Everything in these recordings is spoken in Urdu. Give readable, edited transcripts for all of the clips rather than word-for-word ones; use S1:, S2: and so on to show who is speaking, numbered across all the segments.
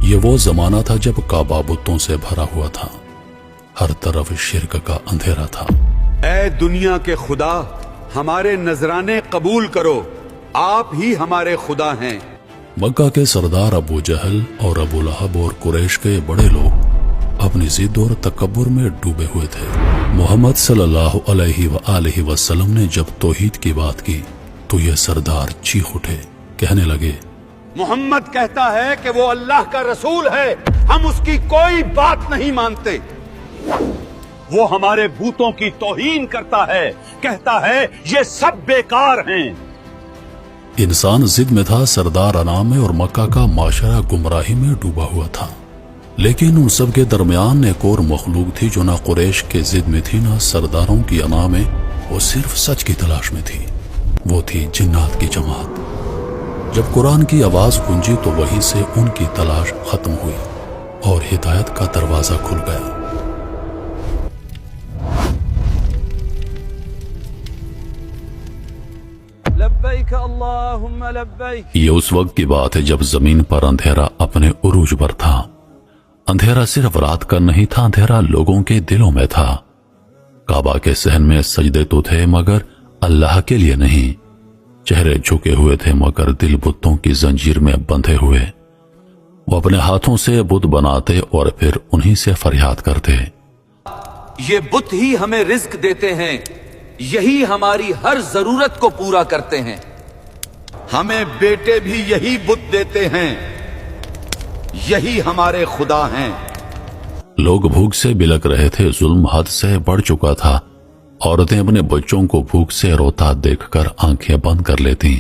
S1: یہ وہ زمانہ تھا جب کعبہ بتوں سے بھرا ہوا تھا، ہر طرف شرک کا اندھیرا تھا۔
S2: اے دنیا کے خدا، ہمارے نذرانے قبول کرو، آپ ہی ہمارے خدا ہیں۔
S1: مکہ کے سردار ابو جہل اور ابو لہب اور قریش کے بڑے لوگ اپنی ضد اور تکبر میں ڈوبے ہوئے تھے۔ محمد صلی اللہ علیہ وآلہ وسلم نے جب توحید کی بات کی تو یہ سردار چیخ اٹھے، کہنے لگے،
S2: محمد کہتا ہے کہ وہ اللہ کا رسول ہے، ہم اس کی کوئی بات نہیں مانتے۔ وہ ہمارے بتوں کی توہین کرتا ہے، کہتا ہے یہ سب بیکار ہیں۔
S1: انسان ضد میں تھا، سردار انا میں، اور مکہ کا معاشرہ گمراہی میں ڈوبا ہوا تھا۔ لیکن ان سب کے درمیان ایک اور مخلوق تھی جو نہ قریش کے ضد میں تھی نہ سرداروں کی انا میں، وہ صرف سچ کی تلاش میں تھی۔ وہ تھی جنات کی جماعت۔ جب قرآن کی آواز گونجی تو وہیں سے ان کی تلاش ختم ہوئی اور ہدایت کا دروازہ کھل گیا۔
S2: لبیک اللہم لبیک۔
S1: یہ اس وقت کی بات ہے جب زمین پر اندھیرا اپنے عروج پر تھا۔ اندھیرا صرف رات کا نہیں تھا، اندھیرا لوگوں کے دلوں میں تھا۔ کعبہ کے صحن میں سجدے تو تھے مگر اللہ کے لیے نہیں، چہرے جھکے ہوئے تھے مگر دل بتوں کی زنجیر میں بندھے ہوئے۔ وہ اپنے ہاتھوں سے بت بناتے اور پھر انہی سے فریاد کرتے،
S3: یہ بت ہی ہمیں رزق دیتے ہیں، یہی ہماری ہر ضرورت کو پورا کرتے ہیں۔
S2: ہمیں بیٹے بھی یہی بت دیتے ہیں، یہی ہمارے خدا ہیں۔
S1: لوگ بھوک سے بلک رہے تھے، ظلم حد سے بڑھ چکا تھا۔ عورتیں اپنے بچوں کو بھوک سے روتا دیکھ کر آنکھیں بند کر لیتی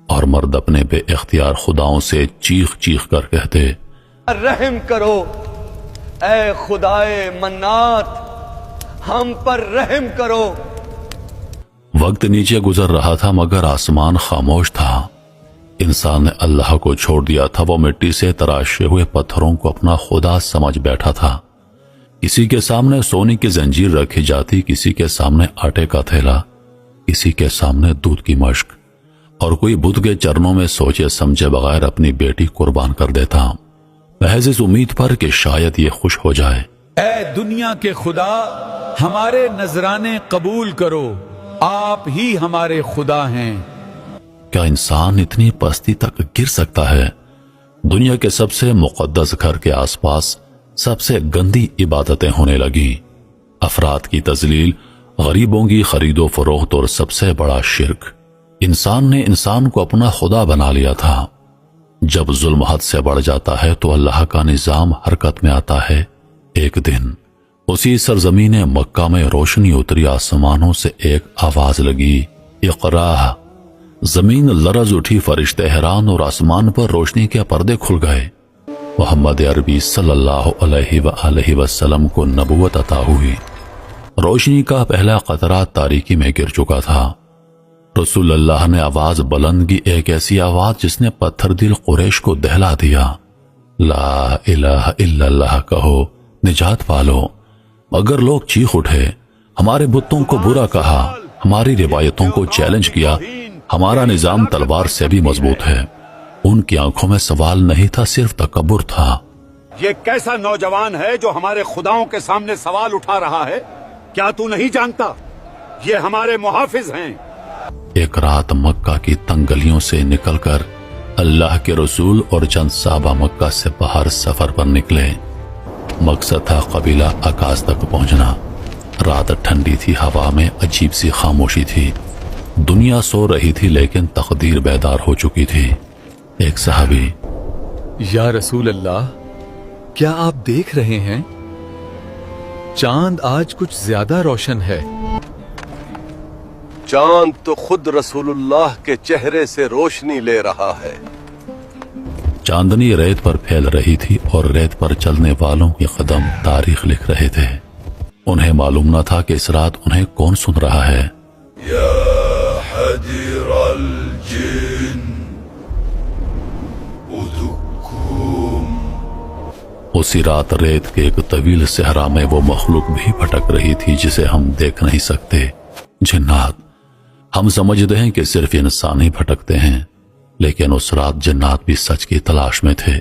S1: اور مرد اپنے بے اختیار خداؤں سے چیخ چیخ کر کہتے،
S3: رحم کرو اے خدائے منات، ہم پر رحم کرو۔
S1: وقت نیچے گزر رہا تھا مگر آسمان خاموش تھا۔ انسان نے اللہ کو چھوڑ دیا تھا، وہ مٹی سے تراشے ہوئے پتھروں کو اپنا خدا سمجھ بیٹھا تھا۔ کسی کے سامنے سونے کی زنجیر رکھی جاتی، کسی کے سامنے آٹے کا تھیلا، کسی کے سامنے دودھ کی مشک، اور کوئی بت کے چرنوں میں سوچے سمجھے بغیر اپنی بیٹی قربان کر دیتا، محض اس امید پر کہ شاید یہ خوش ہو جائے۔
S4: اے دنیا کے خدا، ہمارے نذرانے قبول کرو، آپ ہی ہمارے خدا ہیں۔
S1: کیا انسان اتنی پستی تک گر سکتا ہے؟ دنیا کے سب سے مقدس گھر کے آس پاس سب سے گندی عبادتیں ہونے لگیں، افراد کی تذلیل، غریبوں کی خرید و فروخت، اور سب سے بڑا شرک، انسان نے انسان کو اپنا خدا بنا لیا تھا۔ جب ظلم حد سے بڑھ جاتا ہے تو اللہ کا نظام حرکت میں آتا ہے۔ ایک دن اسی سرزمین مکہ میں روشنی اتری، آسمانوں سے ایک آواز لگی، اقرا۔ زمین لرز اٹھی، فرشتے حیران، اور آسمان پر روشنی کے پردے کھل گئے۔ محمد عربی صلی اللہ علیہ وآلہ وسلم کو نبوت عطا ہوئی۔ روشنی کا پہلا قطرہ تاریکی میں گر چکا تھا۔ رسول اللہ نے آواز بلند کی، ایک ایسی آواز جس نے پتھر دل قریش کو دہلا دیا، لا الہ الا اللہ کہو، نجات پالو۔ مگر لوگ چیخ اٹھے، ہمارے بتوں کو برا کہا، ہماری روایتوں کو چیلنج کیا، ہمارا نظام تلوار سے بھی مضبوط ہے۔ ان کی آنکھوں میں سوال نہیں تھا، صرف تکبر تھا۔
S2: یہ کیسا نوجوان ہے جو ہمارے خداؤں کے سامنے سوال اٹھا رہا ہے؟ کیا تو نہیں جانتا یہ ہمارے محافظ ہیں؟
S1: ایک رات مکہ کی تنگ گلیوں سے نکل کر اللہ کے رسول اور چند صحابہ مکہ سے باہر سفر پر نکلے۔ مقصد تھا قبیلہ عکاظ تک پہنچنا۔ رات ٹھنڈی تھی، ہوا میں عجیب سی خاموشی تھی۔ دنیا سو رہی تھی لیکن تقدیر بیدار ہو چکی تھی۔ ایک صحابی،
S4: یا رسول اللہ، کیا آپ دیکھ رہے ہیں؟ چاند آج کچھ زیادہ روشن ہے۔
S5: چاند تو خود رسول اللہ کے چہرے سے روشنی لے رہا ہے۔
S1: چاندنی ریت پر پھیل رہی تھی اور ریت پر چلنے والوں کے قدم تاریخ لکھ رہے تھے۔ انہیں معلوم نہ تھا کہ اس رات انہیں کون سن رہا ہے۔
S5: یا حدیر الجن ادکم۔
S1: اسی رات ریت کے ایک طویل صحرا میں وہ مخلوق بھی بھٹک رہی تھی جسے ہم دیکھ نہیں سکتے، جنات۔ ہم سمجھتے ہیں کہ صرف انسان ہی بھٹکتے ہیں، لیکن اس رات جنات بھی سچ کی تلاش میں تھے۔